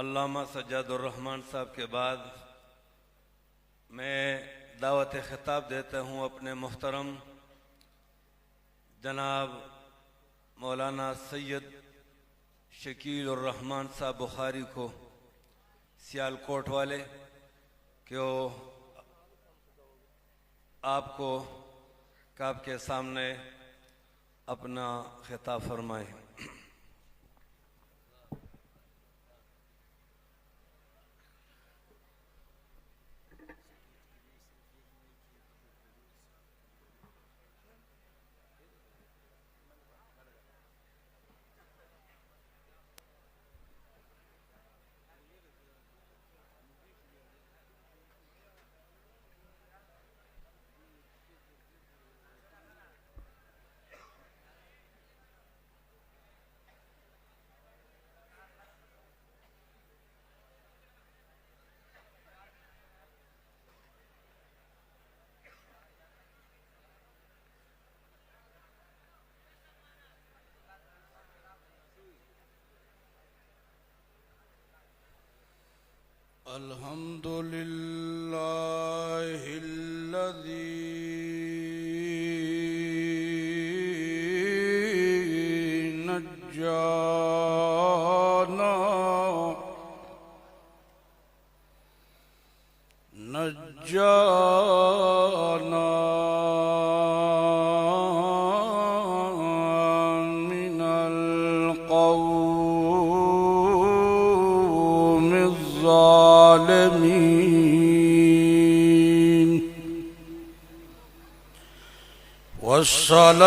علامہ سجاد الرحمن صاحب کے بعد میں دعوت خطاب دیتا ہوں اپنے محترم جناب مولانا سید شکیل الرحمن صاحب بخاری کو، سیالکوٹ والے، کہ وہ آپ کے سامنے اپنا خطاب فرمائے۔ الحمد لله الذي نجانا من القوم الظالمين، والصلاة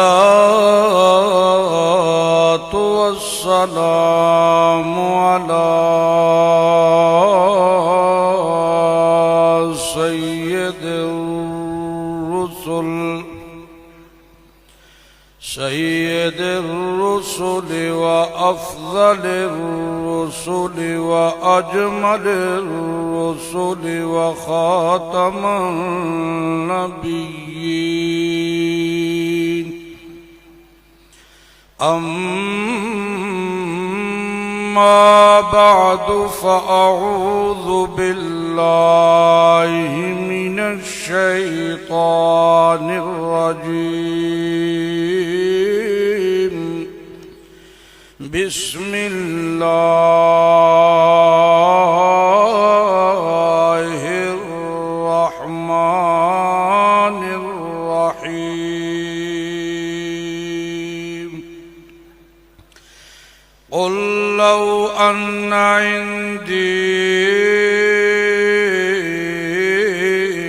والسلام على سيد الرسل وأفضل الرسل وأجمل الرسل وخاتم النبيين. أما بعد، فأعوذ بالله من الشيطان الرجيم. بسم الله الرحمن الرحيم. قل لو أن عندي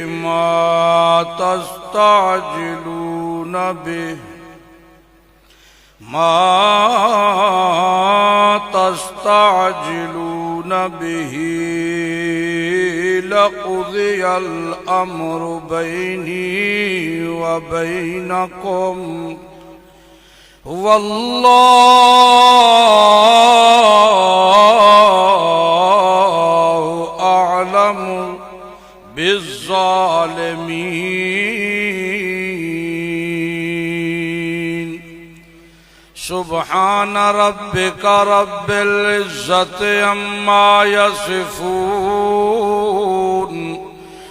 ما تستعجلون به لقضي الأمر بيني وبينكم، والله أعلم بالظالمين. سبحان ربك رب العزة عما يصفون،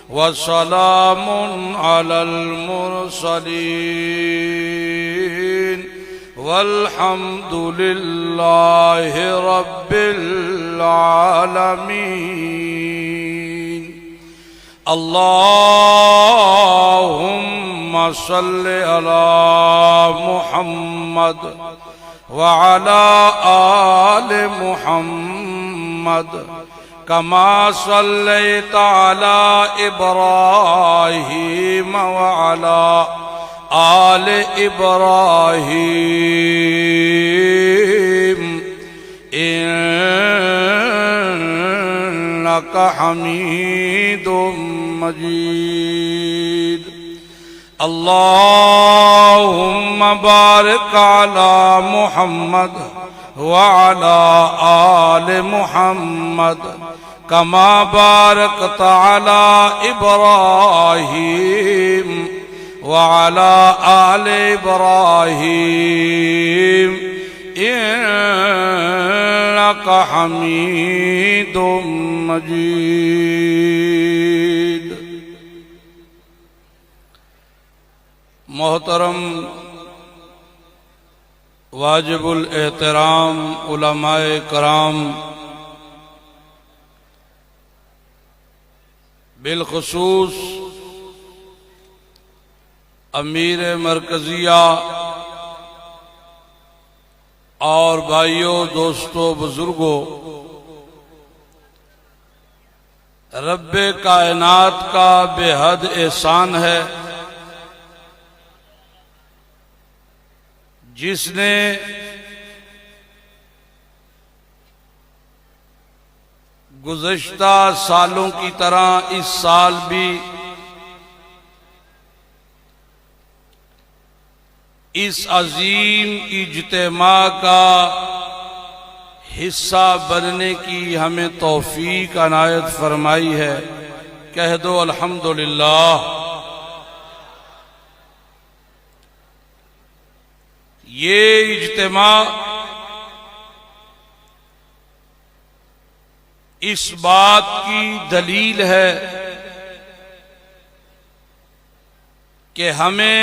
وسلام على المرسلين، والحمد لله رب العالمين. اللهم صل على محمد وعلى آل محمد كما صليت على إبراهيم وعلى آل إبراهيم إنك حميد مجيد. اللهم بارك على محمد وعلى آل محمد كما باركت على إبراهيم وعلى آل إبراهيم إنك حميد مجيد. محترم واجب الاحترام علماء کرام، بالخصوص امیر مرکزیہ اور بھائیوں، دوستوں، بزرگوں، رب کائنات کا بے حد احسان ہے جس نے گزشتہ سالوں کی طرح اس سال بھی اس عظیم اجتماع کا حصہ بننے کی ہمیں توفیق عنایت فرمائی ہے. کہہ دو الحمدللہ. یہ اجتماع اس بات کی دلیل ہے کہ ہمیں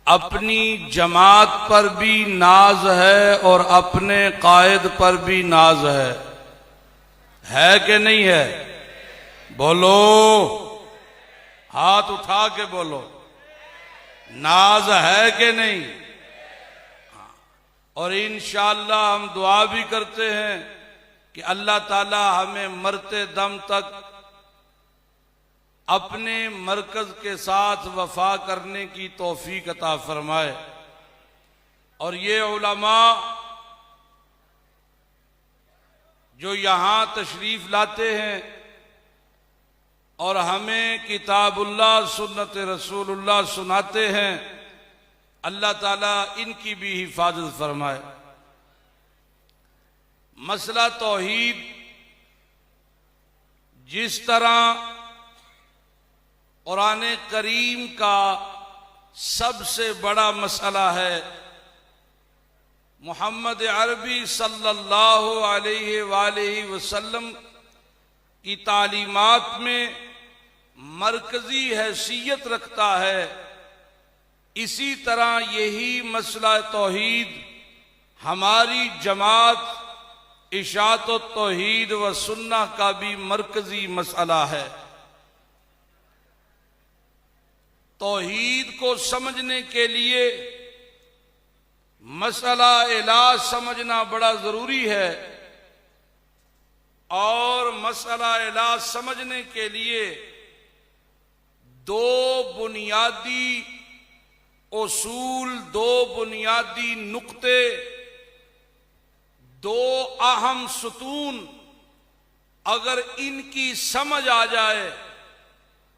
اپنی جماعت پر بھی ناز ہے اور اپنے قائد پر بھی ناز ہے کہ نہیں ہے؟ بولو، ہاتھ اٹھا کے بولو، ناز ہے کہ نہیں؟ اور انشاءاللہ ہم دعا بھی کرتے ہیں کہ اللہ تعالی ہمیں مرتے دم تک اپنے مرکز کے ساتھ وفا کرنے کی توفیق عطا فرمائے. اور یہ علماء جو یہاں تشریف لاتے ہیں اور ہمیں کتاب اللہ سنت رسول اللہ سناتے ہیں، اللہ تعالیٰ ان کی بھی حفاظت فرمائے. مسئلہ توحید جس طرح قرآن کریم کا سب سے بڑا مسئلہ ہے، محمد عربی صلی اللہ علیہ وآلہ وسلم کی تعلیمات میں مرکزی حیثیت رکھتا ہے، اسی طرح یہی مسئلہ توحید ہماری جماعت اشاعت التوحید و سنہ کا بھی مرکزی مسئلہ ہے. توحید کو سمجھنے کے لیے مسئلہ الہ سمجھنا بڑا ضروری ہے، اور مسئلہ الہ سمجھنے کے لیے دو بنیادی اصول، دو بنیادی نقطے، دو اہم ستون اگر ان کی سمجھ آ جائے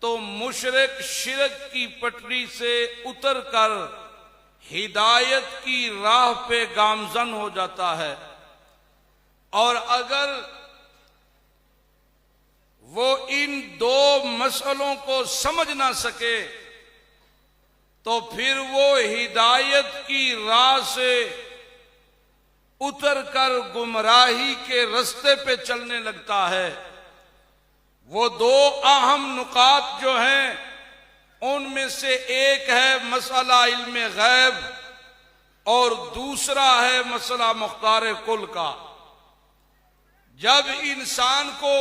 تو مشرک شرک کی پٹری سے اتر کر ہدایت کی راہ پہ گامزن ہو جاتا ہے. اور اگر وہ ان دو مسئلوں کو سمجھ نہ سکے تو پھر وہ ہدایت کی راہ سے اتر کر گمراہی کے رستے پہ چلنے لگتا ہے. وہ دو اہم نکات جو ہیں ان میں سے ایک ہے مسئلہ علم غیب اور دوسرا ہے مسئلہ مختار کل کا. جب انسان کو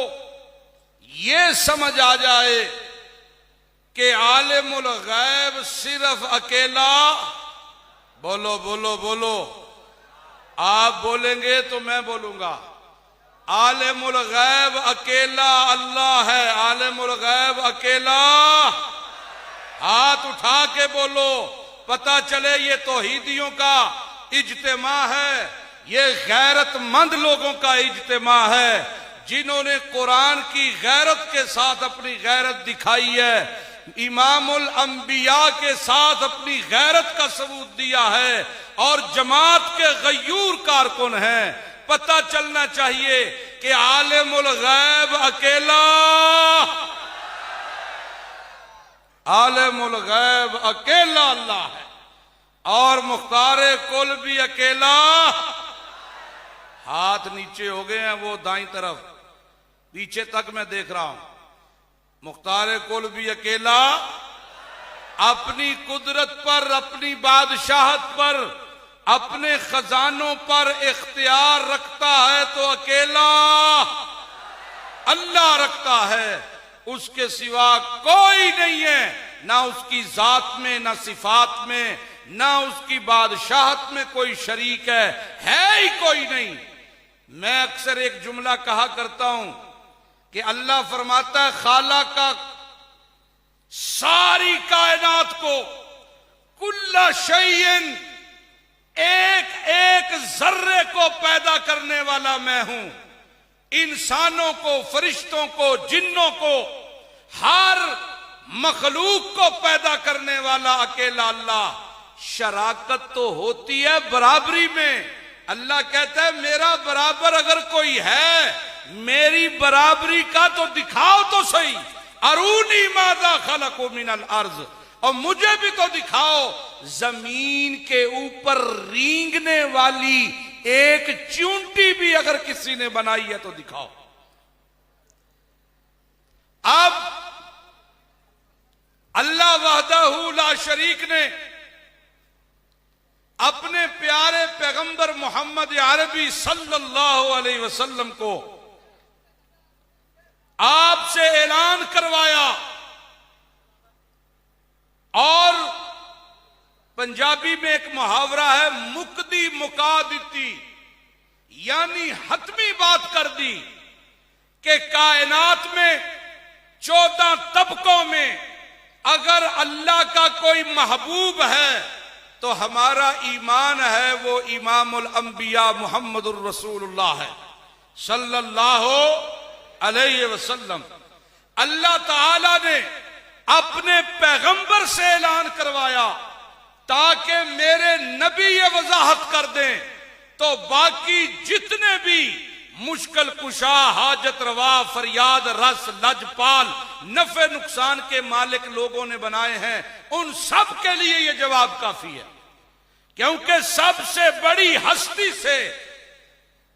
یہ سمجھ آ جائے کہ عالم الغیب صرف اکیلا، بولو بولو بولو، آپ بولیں گے تو میں بولوں گا، عالم الغیب اکیلا اللہ ہے، عالم الغیب اکیلا، ہاتھ اٹھا کے بولو، پتہ چلے یہ توحیدیوں کا اجتماع ہے، یہ غیرت مند لوگوں کا اجتماع ہے جنہوں نے قرآن کی غیرت کے ساتھ اپنی غیرت دکھائی ہے، امام الانبیاء کے ساتھ اپنی غیرت کا ثبوت دیا ہے، اور جماعت کے غیور کارکن ہیں. پتہ چلنا چاہیے کہ عالم الغیب اکیلا، عالم الغیب اکیلا اللہ ہے. اور مختار کل بھی اکیلا. ہاتھ نیچے ہو گئے ہیں وہ دائیں طرف، پیچھے تک میں دیکھ رہا ہوں. مختار کل بھی اکیلا اپنی قدرت پر، اپنی بادشاہت پر، اپنے خزانوں پر اختیار رکھتا ہے تو اکیلا اللہ رکھتا ہے. اس کے سوا کوئی نہیں ہے، نہ اس کی ذات میں، نہ صفات میں، نہ اس کی بادشاہت میں کوئی شریک ہے ہی کوئی نہیں. میں اکثر ایک جملہ کہا کرتا ہوں کہ اللہ فرماتا ہے خالق کا ساری کائنات کو، کل شیء، ایک ایک ذرے کو پیدا کرنے والا میں ہوں. انسانوں کو، فرشتوں کو، جنوں کو، ہر مخلوق کو پیدا کرنے والا اکیلا اللہ. شراکت تو ہوتی ہے برابری میں. اللہ کہتا ہے میرا برابر اگر کوئی ہے، میری برابری کا تو دکھاؤ تو صحیح. ارونی ماذا خلقوا من الارض، اور مجھے بھی تو دکھاؤ زمین کے اوپر رینگنے والی ایک چونٹی بھی اگر کسی نے بنائی ہے تو دکھاؤ. اب اللہ وحدہ لا شریک نے اپنے پیارے پیغمبر محمد عربی صلی اللہ علیہ وسلم کو آپ سے اعلان کروایا، اور پنجابی میں ایک محاورہ ہے مکدی مکا دیتی، یعنی حتمی بات کر دی کہ کائنات میں 14 طبقوں میں اگر اللہ کا کوئی محبوب ہے تو ہمارا ایمان ہے وہ امام الانبیاء محمد الرسول اللہ ہے صلی اللہ علیہ وسلم. اللہ تعالی نے اپنے پیغمبر سے اعلان کروایا تاکہ میرے نبی یہ وضاحت کر دیں تو باقی جتنے بھی مشکل کشا، حاجت روا، فریاد رس، لجپال، نفع نقصان کے مالک لوگوں نے بنائے ہیں، ان سب کے لیے یہ جواب کافی ہے. کیونکہ سب سے بڑی ہستی سے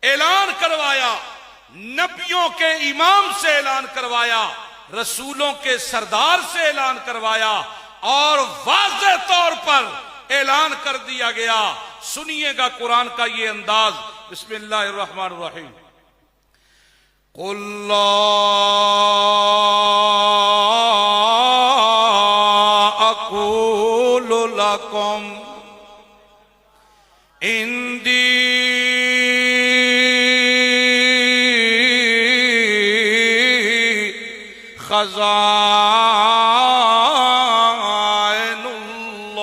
اعلان کروایا، نبیوں کے امام سے اعلان کروایا، رسولوں کے سردار سے اعلان کروایا، اور واضح طور پر اعلان کر دیا گیا. سنیے گا قرآن کا یہ انداز. بسم اللہ الرحمن الرحیم. قل لا اقول لكم عندي خزائن اللہ.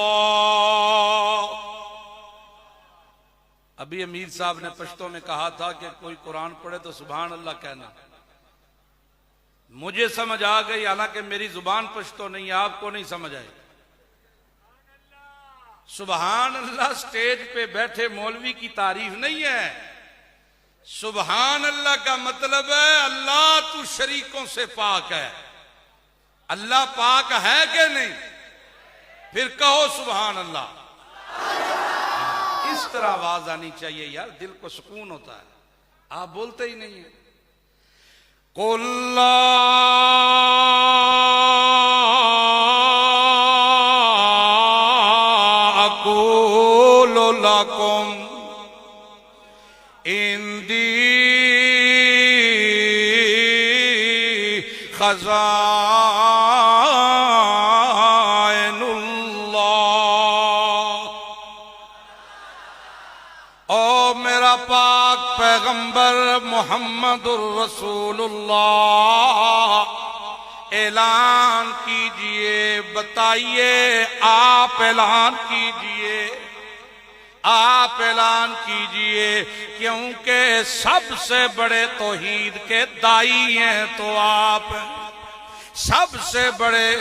ابھی امیر صاحب نے پشتوں میں کہا تھا کہ کوئی قرآن پڑھے تو سبحان اللہ کہنا. مجھے سمجھ آ گئی، حالانکہ میری زبان پشتو نہیں ہے، آپ کو نہیں سمجھ آئی. سبحان اللہ سٹیج پہ بیٹھے مولوی کی تعریف نہیں ہے. سبحان اللہ کا مطلب ہے اللہ تو شریکوں سے پاک ہے. اللہ پاک ہے کہ نہیں؟ پھر کہو سبحان اللہ. اس طرح آواز آنی چاہیے یار، دل کو سکون ہوتا ہے. آپ بولتے ہی نہیں ہیں. قُلْ لَا أَقُولُ لَكُمْ عِنْدِي خَزَائِنُ اللہ. او میرا پاک پیغمبر محمد الرسول اللہ، اعلان کیجئے، بتائیے، آپ اعلان کیجئے، آپ اعلان کیجئے، کیونکہ سب سے بڑے توحید کے دائی ہیں تو آپ، سب سے بڑے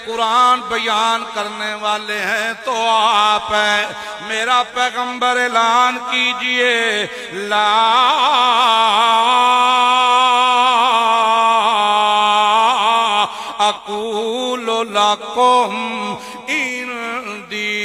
قرآن بیان کرنے والے ہیں تو آپ ہیں. میرا پیغمبر اعلان کیجئے، لا اقول لکم عندی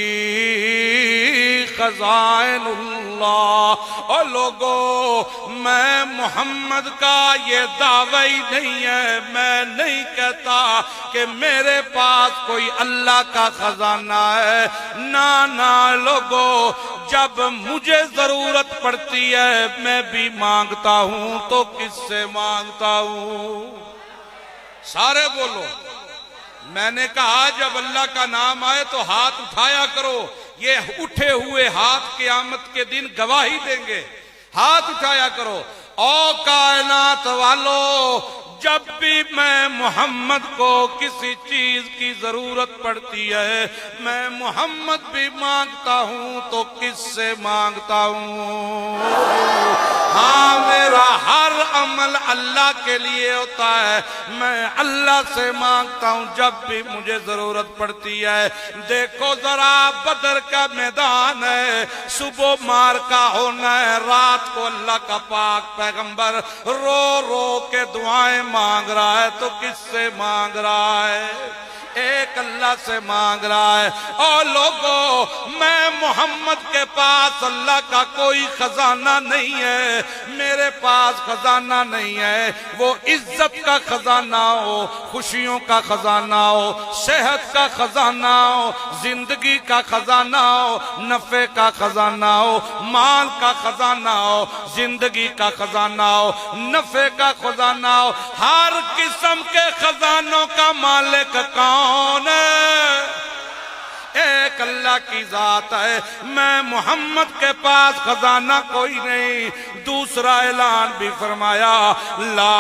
خزائن اللہ۔ اور لوگو میں محمد کا یہ دعوی نہیں ہے، میں نہیں کہتا کہ میرے پاس کوئی اللہ کا خزانہ ہے، نہ لوگو، جب مجھے ضرورت پڑتی ہے میں بھی مانگتا ہوں تو کس سے مانگتا ہوں؟ سارے بولو۔ میں نے کہا جب اللہ کا نام آئے تو ہاتھ اٹھایا کرو، یہ اٹھے ہوئے ہاتھ قیامت کے دن گواہی دیں گے، ہاتھ اٹھایا کرو۔ او کائنات والو، جب بھی میں محمد کو کسی چیز کی ضرورت پڑتی ہے میں محمد بھی مانگتا ہوں تو کس سے مانگتا ہوں؟ ہاں، میرا ہر عمل اللہ کے لیے ہوتا ہے، میں اللہ سے مانگتا ہوں جب بھی مجھے ضرورت پڑتی ہے۔ دیکھو ذرا بدر کا میدان ہے، صبح مار کا ہونا ہے، رات کو اللہ کا پاک پیغمبر رو رو کے دعائیں مانگ رہا ہے تو کس سے مانگ رہا ہے؟ ایک اللہ سے مانگ رہا ہے۔ اور لوگوں، میں محمد کے پاس اللہ کا کوئی خزانہ نہیں ہے، میرے پاس خزانہ نہیں ہے، وہ عزت کا خزانہ ہو، خوشیوں کا خزانہ ہو، صحت کا خزانہ ہو، زندگی کا خزانہ ہو، نفع کا خزانہ ہو، مال کا خزانہ ہو، زندگی کا خزانہ ہو، نفع کا خزانہ ہو، ہر قسم کے خزانوں کا مالک کون ہے؟ ایک اللہ کی ذات ہے۔ میں محمد کے پاس خزانہ کوئی نہیں۔ دوسرا اعلان بھی فرمایا، لا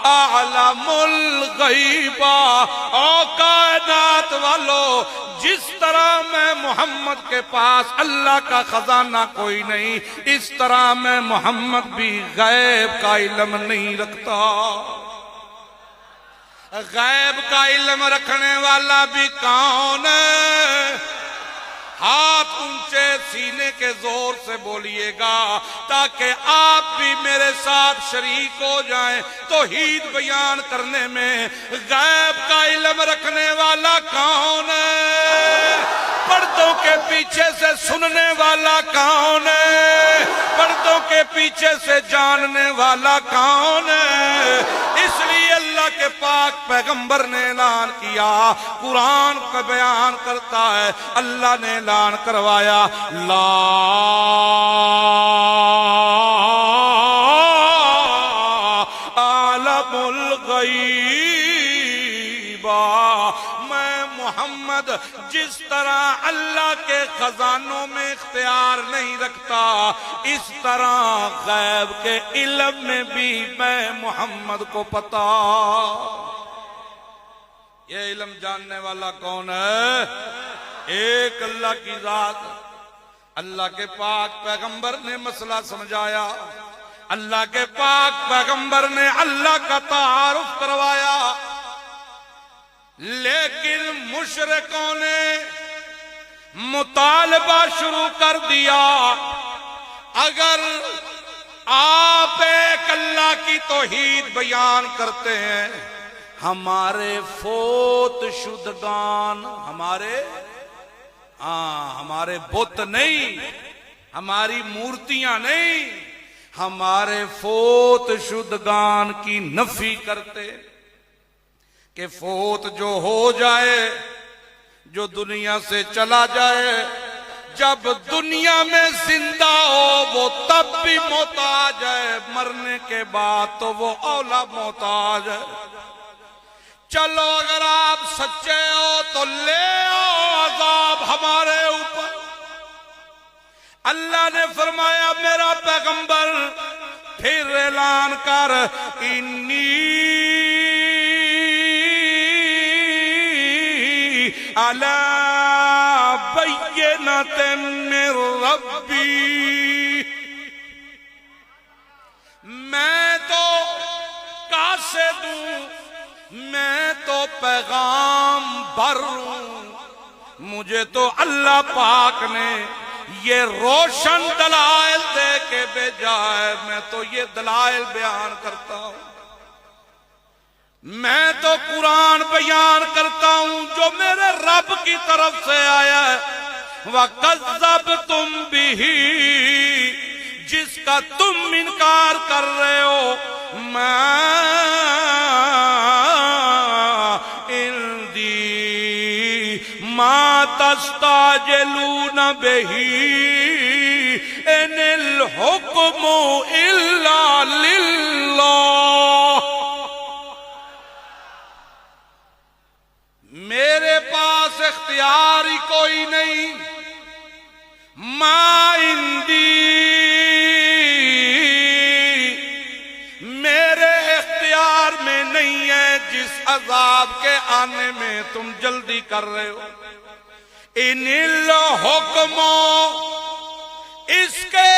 اعلم الغیب۔ او کائنات والو، جس طرح میں محمد کے پاس اللہ کا خزانہ کوئی نہیں، اس طرح میں محمد بھی غیب کا علم نہیں رکھتا۔ غیب کا علم رکھنے والا بھی کون ہے؟ ہاتھ اونچے سینے کے زور سے بولیے گا تاکہ آپ بھی میرے ساتھ شریک ہو جائیں توحید بیان کرنے میں۔ غیب کا علم رکھنے والا کون ہے؟ پردوں کے پیچھے سے سننے والا کون ہے؟ پردوں کے پیچھے سے جاننے والا کون ہے؟ اس لیے اللہ کے پاک پیغمبر نے اعلان کیا، قرآن کا بیان کرتا ہے، اللہ نے اعلان کروایا، لا اعلم الغیب۔ میں محمد جس طرح اللہ کے خزانوں میں اختیار نہیں رکھتا، اس طرح غیب کے علم میں بھی میں محمد کو پتا۔ یہ علم جاننے والا کون ہے؟ ایک اللہ کی ذات۔ اللہ کے پاک پیغمبر نے مسئلہ سمجھایا، اللہ کے پاک پیغمبر نے اللہ کا تعارف کروایا، لیکن مشرکوں نے مطالبہ شروع کر دیا، اگر آپ ایک اللہ کی توحید بیان کرتے ہیں، ہمارے فوت شدگان، ہمارے بت نہیں، ہماری مورتیاں نہیں، ہمارے فوت شدگان کی نفی کرتے کہ فوت جو ہو جائے، جو دنیا سے چلا جائے، جب دنیا میں زندہ ہو وہ تب بھی محتاج ہے، مرنے کے بعد تو وہ اولا محتاج ہے۔ چلو اگر آپ سچے ہو تو لے آؤ عذاب ہمارے اوپر۔ اللہ نے فرمایا میرا پیغمبر پھر اعلان کر، انی علی بینۃ من ربی، میں تو قاصد ہوں، میں تو پیغام بر ہوں، مجھے تو اللہ پاک نے یہ روشن دلائل دے کے بھیجا ہے، میں تو یہ دلائل بیان کرتا ہوں۔ میں تو قرآن بیان کرتا ہوں جو میرے رب کی طرف سے آیا ہے، وَكَذَّبْتُمْ بِهِ، جس کا تم انکار کر رہے ہو، مَا عِنْدِي مَا تَسْتَعْجِلُونَ بِهِ إِنِ الْحُكْمُ إِلَّا لِلَّهِ۔ میرے پاس اختیار ہی کوئی نہیں، ما عندی، میرے اختیار میں نہیں ہے جس عذاب کے آنے میں تم جلدی کر رہے ہو۔ ان الحکم، اس کے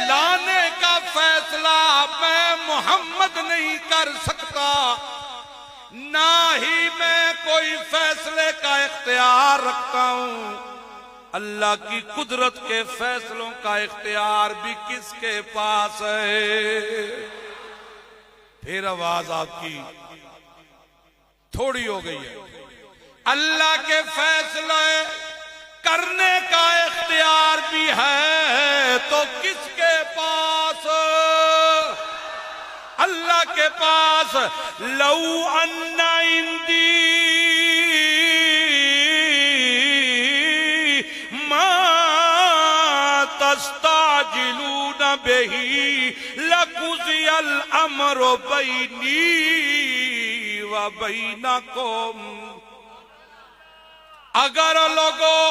لانے کا فیصلہ میں محمد نہیں کر سکتا، نہ ہی میں کوئی فیصلے کا اختیار رکھتا ہوں۔ اللہ کی قدرت کے فیصلوں کا اختیار بھی کس کے پاس ہے؟ پھر آواز آپ کی تھوڑی ہو گئی ہے۔ اللہ کے فیصلے کرنے کا اختیار بھی ہے تو کس کے پاس؟ اللہ کے پاس۔ لو ان عندی ما تستعجلون به لقضی الامر بینی وبینکم۔ اگر لوگوں،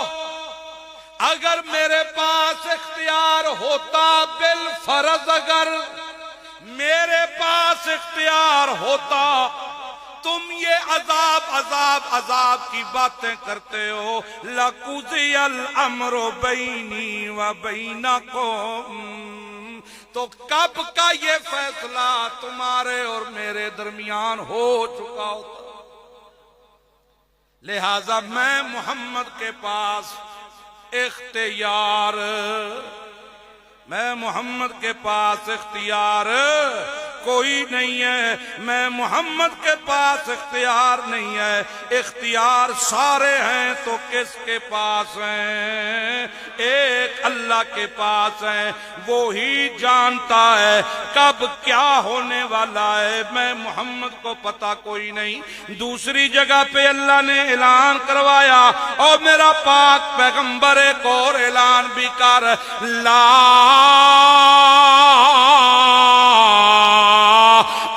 اگر میرے پاس اختیار ہوتا، بالفرض اگر میرے پاس اختیار ہوتا، تم یہ عذاب کی باتیں کرتے ہو، لَقُضِيَ الْأَمْرُ بَيْنِي وَبَيْنَكُمْ، تو کب کا یہ فیصلہ تمہارے اور میرے درمیان ہو چکا ہوتا۔ لہذا میں محمد کے پاس اختیار، میں محمد کے پاس اختیار کوئی نہیں ہے، میں محمد کے پاس اختیار نہیں ہے۔ اختیار سارے ہیں تو کس کے پاس ہیں؟ ایک اللہ کے پاس ہیں، وہی جانتا ہے کب کیا ہونے والا ہے، میں محمد کو پتا کوئی نہیں۔ دوسری جگہ پہ اللہ نے اعلان کروایا، اور میرا پاک پیغمبر ایک اور اعلان بھی کر، لا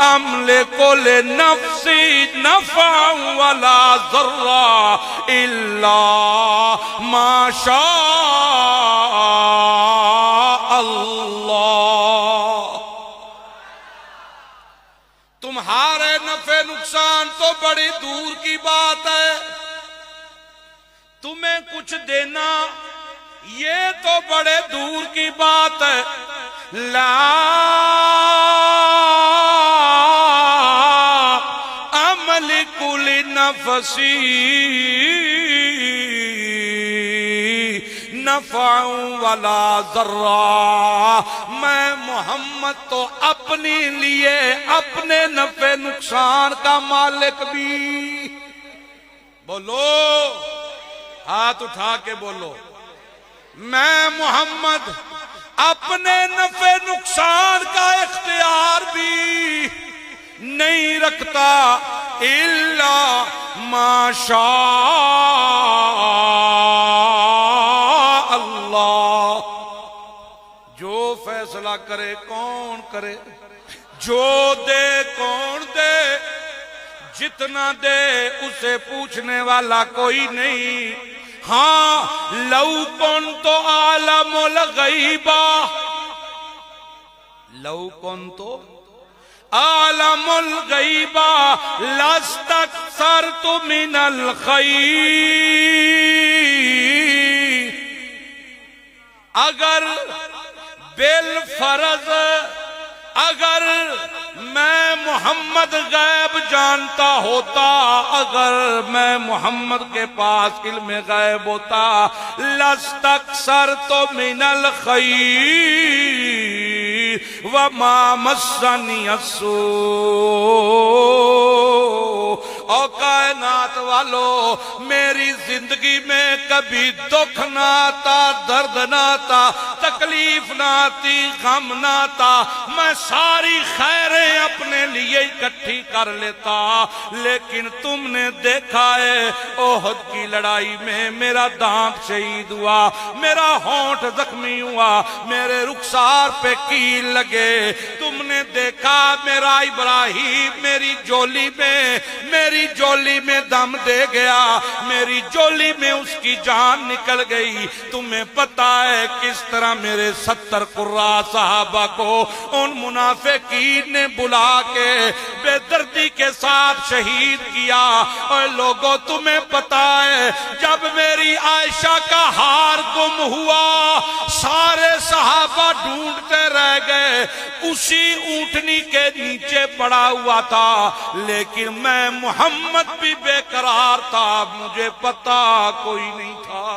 املک لنفسی نفعا ولا ضرا الا ما شاء اللہ۔ تمہارے نفع نقصان تو بڑی دور کی بات ہے، تمہیں کچھ دینا یہ تو بڑے دور کی بات ہے۔ لا املک لنفسی نفعا ولا ضرا، میں محمد تو اپنے لیے اپنے نفع نقصان کا مالک بھی، بولو ہاتھ اٹھا کے بولو، میں محمد اپنے نفع نقصان کا اختیار بھی نہیں رکھتا، الا ما شاء اللہ، جو فیصلہ کرے کون کرے، جو دے کون دے، جتنا دے اسے پوچھنے والا کوئی نہیں۔ ہاں لو کنت عالم الغیب، لو کنت عالم الغیب لاستکثرت من الخیر، اگر بالفرض اگر میں محمد غیب جانتا ہوتا، اگر میں محمد کے پاس علم غیب ہوتا، لَاسْتَكْثَرْتُ مِنَ الْخَيْرِ وَمَا مَسَّنِيَ السُّوءُ، او کائنات والو میری زندگی میں کبھی دکھ نہ آتا، درد نہ آتا، تکلیف نہ آتی، غم نہ آتا، میں ساری خیریں اپنے لیے اکٹھی کر لیتا، لیکن تم نے دیکھا ہے احد کی لڑائی میں میرا دانت شہید ہوا، میرا ہونٹ زخمی ہوا، میرے رخسار پہ کیل لگے، تم نے دیکھا میرا ابراہیم میری جولی میں دم دے گیا، میری جولی میں اس کی جان نکل گئی۔ تمہیں پتا ہے کس طرح میرے 70 قراء صحابہ کو ان منافقین نے بلا کے بے دردی کے ساتھ شہید کیا۔ اور لوگوں تمہیں پتا ہے جب میری عائشہ کا ہار گم ہوا سارے صحابہ ڈھونڈتے رہ گئے، اسی اونٹنی کے نیچے پڑا ہوا تھا، لیکن میں محمد بھی بے قرار تھا، مجھے پتا کوئی نہیں تھا۔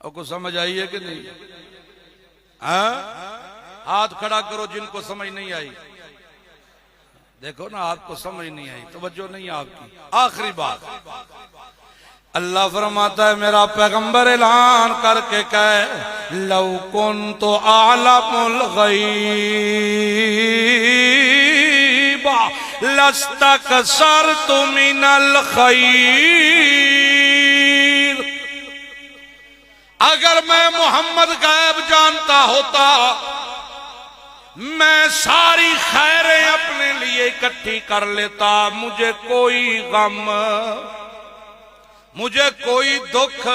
آپ کو سمجھ آئی ہے کہ نہیں؟ ہاتھ کھڑا کرو جن کو سمجھ نہیں آئی۔ دیکھو نا آپ کو سمجھ نہیں آئی، توجہ نہیں آپ کی۔ آخری بات اللہ فرماتا ہے میرا پیغمبر اعلان کر کے کہے لو کنت اعلم الغیب لاستکثرت من الخیر، اگر میں محمد غیب جانتا ہوتا میں ساری خیریں اپنے لیے اکٹھی کر لیتا، مجھے کوئی غم، مجھے کوئی دکھ،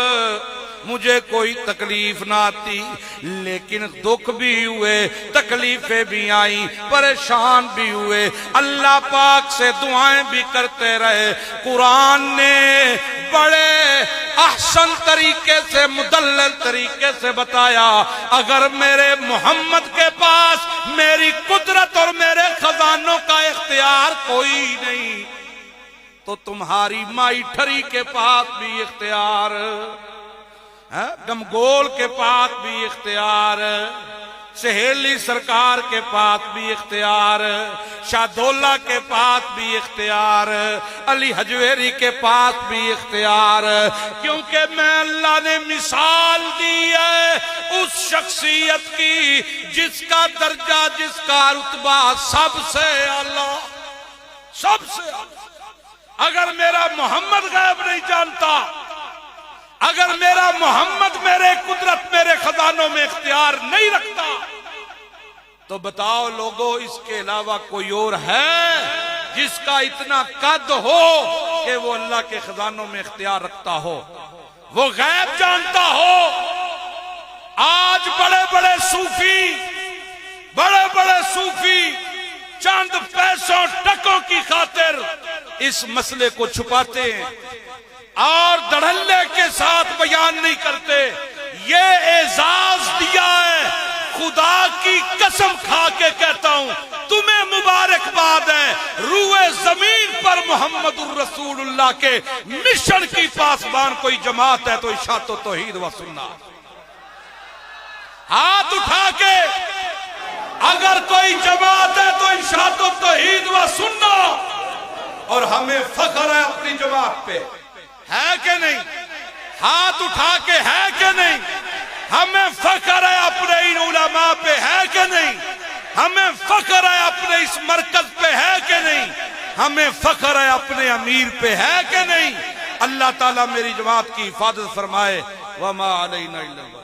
مجھے کوئی تکلیف نہ آتی، لیکن دکھ بھی ہوئے، تکلیفیں بھی آئیں، پریشان بھی ہوئے، اللہ پاک سے دعائیں بھی کرتے رہے۔ قرآن نے بڑے احسن طریقے سے، مدلل طریقے سے بتایا اگر میرے محمد کے پاس میری قدرت اور میرے خزانوں کا اختیار کوئی نہیں تو تمہاری مائی ٹھری کے پاس بھی اختیار، گمگول کے پاس بھی اختیار، سہیلی سرکار کے پاس بھی اختیار، شاہدولہ کے پاس بھی اختیار، علی حجویری کے پاس بھی اختیار، کیونکہ میں اللہ نے مثال دی ہے اس شخصیت کی جس کا درجہ، جس کا رتبہ سب سے اعلیٰ، سب سے اعلیٰ۔ اگر میرا محمد غیب نہیں جانتا، اگر میرا محمد میرے قدرت، میرے خزانوں میں اختیار نہیں رکھتا، تو بتاؤ لوگوں اس کے علاوہ کوئی اور ہے جس کا اتنا قد ہو کہ وہ اللہ کے خزانوں میں اختیار رکھتا ہو، وہ غیب جانتا ہو؟ آج بڑے بڑے صوفی چند پیسوں ٹکوں کی خاطر اس مسئلے کو چھپاتے ہیں اور دھڑلے کے ساتھ بیان نہیں کرتے۔ یہ اعزاز دیا ہے، خدا کی قسم کھا کے کہتا ہوں تمہیں مبارکباد ہے، روئے زمین پر محمد الرسول اللہ کے مشن کی پاسبان کوئی جماعت ہے تو اشاعت و توحید و سنت۔ ہاتھ اٹھا کے اگر کوئی جماعت ہے تو اشاعت و توحید و سنت، اور ہمیں فخر ہے اپنی جماعت پہ، ہے کہ نہیں؟ ہاتھ اٹھا کے ہے کہ نہیں؟ ہمیں فخر ہے اپنے ان علماء پہ، ہے کہ نہیں؟ ہمیں فخر ہے اپنے اس مرکز پہ، ہے کہ نہیں؟ ہمیں فخر ہے اپنے امیر پہ، ہے کہ نہیں؟ اللہ تعالیٰ میری جماعت کی حفاظت فرمائے۔ وما علینا الا البلاغ۔